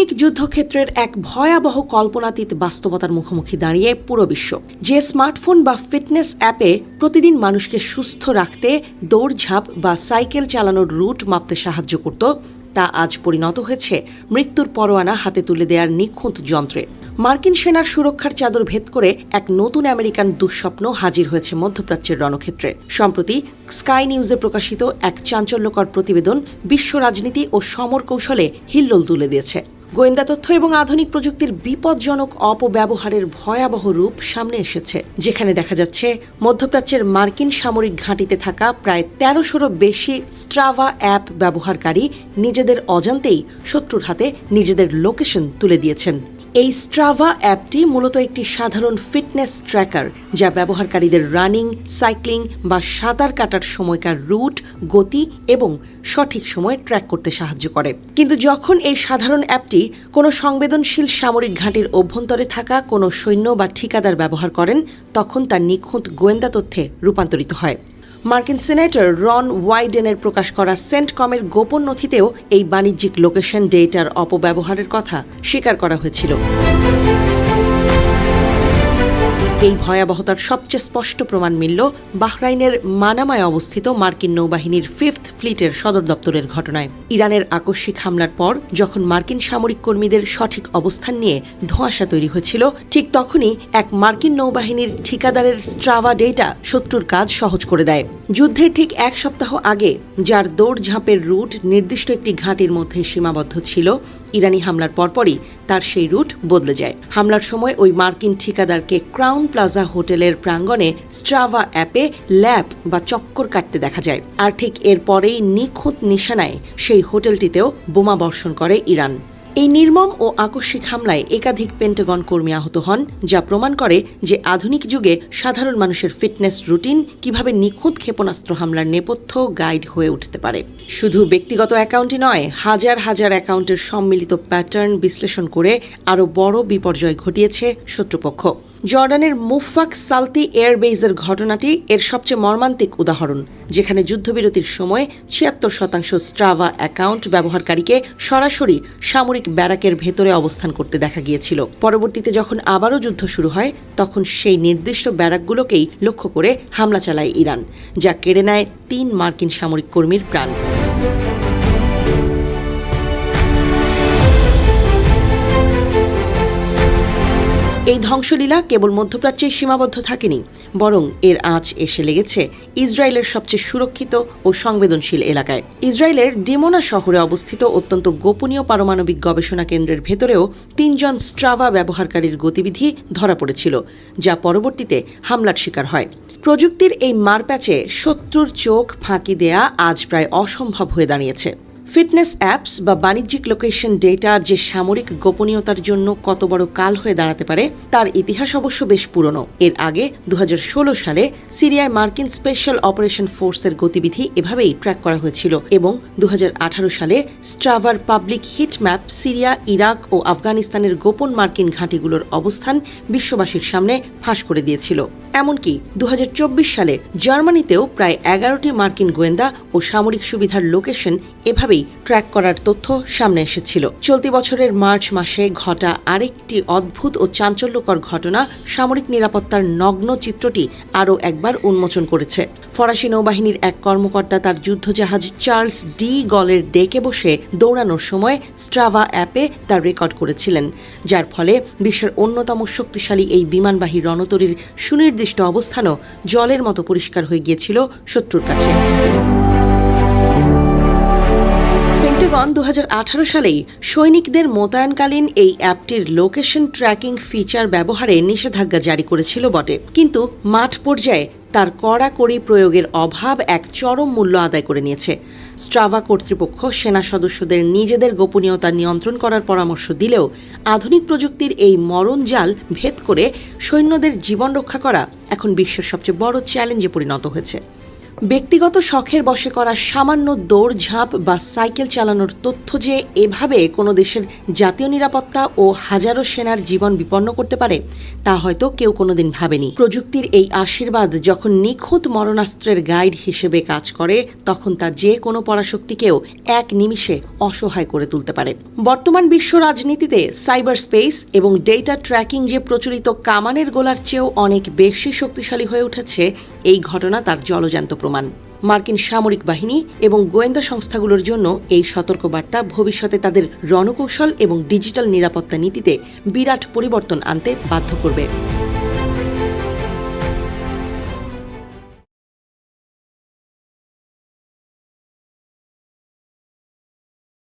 আধুনিক যুদ্ধক্ষেত্রের এক ভয়াবহ কল্পনাতীত বাস্তবতার মুখোমুখি দাঁড়িয়ে পুরো বিশ্ব। যে স্মার্টফোন বা ফিটনেস অ্যাপে প্রতিদিন মানুষকে সুস্থ রাখতে দৌড়ঝাঁপ বা সাইকেল চালানোর রুট মাপতে সাহায্য করত, তা আজ পরিণত হয়েছে মৃত্যুর পরোয়ানা হাতে তুলে দেওয়ার নিখুঁত যন্ত্রে। মার্কিন সেনার সুরক্ষার চাদর ভেদ করে এক নতুন আমেরিকান দুঃস্বপ্ন হাজির হয়েছে মধ্যপ্রাচ্যের রণক্ষেত্রে। সম্প্রতি স্কাই নিউজে প্রকাশিত এক চাঞ্চল্যকর প্রতিবেদন বিশ্ব রাজনীতি ও সমর কৌশলে হিল্লোল তুলে দিয়েছে। গোয়েন্দা তথ্য এবং আধুনিক প্রযুক্তির বিপজ্জনক অপব্যবহারের ভয়াবহ রূপ সামনে এসেছে, যেখানে দেখা যাচ্ছে মধ্যপ্রাচ্যের মার্কিন সামরিক ঘাঁটিতে থাকা প্রায় ১৩০০রও বেশি স্ট্রাভা অ্যাপ ব্যবহারকারী নিজেদের অজান্তেই শত্রুর হাতে নিজেদের লোকেশন তুলে দিয়েছেন। এই স্ট্রাভা অ্যাপটি মূলত একটি সাধারণ ফিটনেস ট্র্যাকার, যা ব্যবহারকারীদের রানিং, সাইক্লিং বা সাঁতার কাটার সময়কার রুট, গতি এবং সঠিক সময় ট্র্যাক করতে সাহায্য করে। কিন্তু যখন এই সাধারণ অ্যাপটি কোনো সংবেদনশীল সামরিক ঘাঁটির অভ্যন্তরে থাকা কোনো সৈন্য বা ঠিকাদার ব্যবহার করেন, তখন তা নিখুঁত গোয়েন্দা তথ্যে রূপান্তরিত হয়। মার্কিন সিনেটর রন ওয়াইডেনের প্রকাশ করা সেন্টকমের গোপন নথিতেও এই বাণিজ্যিক লোকেশন ডেটার অপব্যবহারের কথা স্বীকার করা হয়েছিল। এই ভয়াবহতার সবচেয়ে স্পষ্ট প্রমাণ মিলল বাহরাইনের মানামায় অবস্থিত মার্কিন নৌবাহিনীর 5th ফ্লিটের সদর দপ্তরের ঘটনায়। ইরানের আকস্মিক হামলার পর যখন মার্কিন সামরিক কর্মীদের সঠিক অবস্থান নিয়ে ধোঁয়াশা তৈরি হয়েছিল, ঠিক তখনই এক মার্কিন নৌবাহিনীর ঠিকাদারের স্ট্রাভা ডেটা শত্রুর কাজ সহজ করে দেয়। যুদ্ধের ঠিক এক সপ্তাহ আগে যার দৌড়ঝাঁপের রুট নির্দিষ্ট একটি ঘাঁটির মধ্যে সীমাবদ্ধ ছিল, ইরানি হামলার পরপরই তার সেই রুট বদলে যায়। হামলার সময় ওই মার্কিন ঠিকাদারকে ক্রাউন প্লাজা হোটেলের প্রাঙ্গণে স্ট্রাভা অ্যাপে ল্যাপ বা চক্কর কাটতে দেখা যায়। আর ঠিক এরপরেই নিখুঁত নিশানায় সেই হোটেলটিতেও বোমা বর্ষণ করে ইরান। এই নির্মম ও আকস্মিক হামলায় একাধিক পেন্টাগন কর্মী আহত হন, যা প্রমাণ করে যে আধুনিক যুগে সাধারণ মানুষের ফিটনেস রুটিন কিভাবে নিখুঁত ক্ষেপণাস্ত্র হামলার নেপথ্য গাইড হয়ে উঠতে পারে। শুধু ব্যক্তিগত অ্যাকাউন্টই নয়, হাজার হাজার অ্যাকাউন্টের সম্মিলিত প্যাটার্ন বিশ্লেষণ করে আরও বড় বিপর্যয় ঘটিয়েছে শত্রুপক্ষ। জর্ডানের মুফাক সালতি এয়ারবেজের ঘটনাটি এর সবচেয়ে মর্মান্তিক উদাহরণ, যেখানে যুদ্ধবিরতির সময় ৭৬% স্ট্রাভা অ্যাকাউন্ট ব্যবহারকারীকে সরাসরি সামরিক ব্যারাকের ভেতরে অবস্থান করতে দেখা গিয়েছিল। পরবর্তীতে যখন আবারও যুদ্ধ শুরু হয়, তখন সেই নির্দিষ্ট ব্যারাকগুলোকেই লক্ষ্য করে হামলা চালায় ইরান, যা কেড়ে নেয় ৩ মার্কিন সামরিক কর্মীর প্রাণ। এই ধ্বংসলীলা কেবল মধ্যপ্রাচ্যে সীমাবদ্ধ থাকেনি, বরং এর আঁচ এসে লেগেছে ইসরায়েলের সবচেয়ে সুরক্ষিত ও সংবেদনশীল এলাকায়। ইসরায়েলের ডিমোনা শহরে অবস্থিত অত্যন্ত গোপনীয় পারমাণবিক গবেষণা কেন্দ্রের ভেতরেও ৩ জন স্ট্রাভা ব্যবহারকারীর গতিবিধি ধরা পড়েছিল, যা পরবর্তীতে হামলার শিকার হয়। প্রযুক্তির এই মারপ্যাচে শত্রুর চোখ ফাঁকি দেয়া আজ প্রায় অসম্ভব হয়ে দাঁড়িয়েছে। ফিটনেস অ্যাপস বা বাণিজ্যিক লোকেশন ডেটা যে সামরিক গোপনীয়তার জন্য কত বড় কাল হয়ে দাঁড়াতে পারে, তার ইতিহাস অবশ্য বেশ পুরনো। এর আগে ২০১৬ সালে সিরিয়ায় মার্কিন স্পেশাল অপারেশন ফোর্সের গতিবিধি এভাবেই ট্র্যাক করা হয়েছিল এবং ২০১৮ সালে স্ট্রাভার public heat map Syria, Iraq ও আফগানিস্তানের গোপন মার্কিন ঘাঁটিগুলোর অবস্থান বিশ্ববাসীর সামনে ফাঁস করে দিয়েছিল। এমনকি ২০২৪ সালে জার্মানিতেও প্রায় ১১টি মার্কিন গোয়েন্দা ও সামরিক সুবিধার লোকেশন এভাবেই ট্র্যাক করার তথ্য সামনে এসেছিল। চলতি বছরের মার্চ মাসে ঘটা আরেকটি অদ্ভুত ও চাঞ্চল্যকর ঘটনা সামরিক নিরাপত্তার নগ্ন চিত্রটি আরও একবার উন্মোচন করেছে। ফরাসি নৌবাহিনীর এক কর্মকর্তা তার যুদ্ধজাহাজ চার্লস ডি গলের ডেকে বসে দৌড়ানোর সময় স্ট্রাভা অ্যাপে তার রেকর্ড করেছিলেন, যার ফলে বিশ্বের অন্যতম শক্তিশালী এই বিমানবাহী রণতরীর সুনির্দিষ্ট অবস্থানও জলের মতো পরিষ্কার হয়ে গিয়েছিল শত্রুর কাছে। পেন্টাগন ২০১৮ সালেই সৈনিকদের মোতায়েনকালীন এই অ্যাপটির লোকেশন ট্র্যাকিং ফিচার ব্যবহারে নিষেধাজ্ঞা জারি করেছিল বটে, কিন্তু মাঠ পর্যায়ে তার কড়াকড়ি প্রয়োগের অভাব এক চরম মূল্য আদায় করে নিয়েছে। স্ট্রাভা কর্তৃপক্ষ সেনা সদস্যদের নিজেদের গোপনীয়তা নিয়ন্ত্রণ করার পরামর্শ দিলেও আধুনিক প্রযুক্তির এই মরণ জাল ভেদ করে সৈন্যদের জীবন রক্ষা করা এখন বিশ্বের সবচেয়ে বড় চ্যালেঞ্জে পরিণত হয়েছে। ব্যক্তিগত শখের বশে করা সামান্য দৌড়ঝাঁপ বা সাইকেল চালানোর তথ্য যে এভাবে কোনো দেশের জাতীয় নিরাপত্তা ও হাজারো সেনার জীবন বিপন্ন করতে পারে তা হয়তো কেউ কোনোদিন ভাবেনি। প্রযুক্তির এই আশীর্বাদ যখন নিখুঁত মরণাস্ত্রের গাইড হিসেবে কাজ করে তখন তা যে কোনো পরাশক্তিকেও এক নিমিষে অসহায় করে তুলতে পারে। বর্তমান বিশ্ব রাজনীতিতে সাইবার স্পেস এবং ডেটা ট্র্যাকিং যে প্রচলিত কামানের গোলার চেয়েও অনেক বেশি শক্তিশালী হয়ে উঠেছে, এই ঘটনা তার জলজান্ত প্রমাণ। মার্কিন সামরিক বাহিনী এবং গোয়েন্দা সংস্থাগুলোর জন্য এই সতর্কবার্তা ভবিষ্যতে তাদের রণকৌশল এবং ডিজিটাল নিরাপত্তা নীতিতে বিরাট পরিবর্তন আনতে বাধ্য করবে।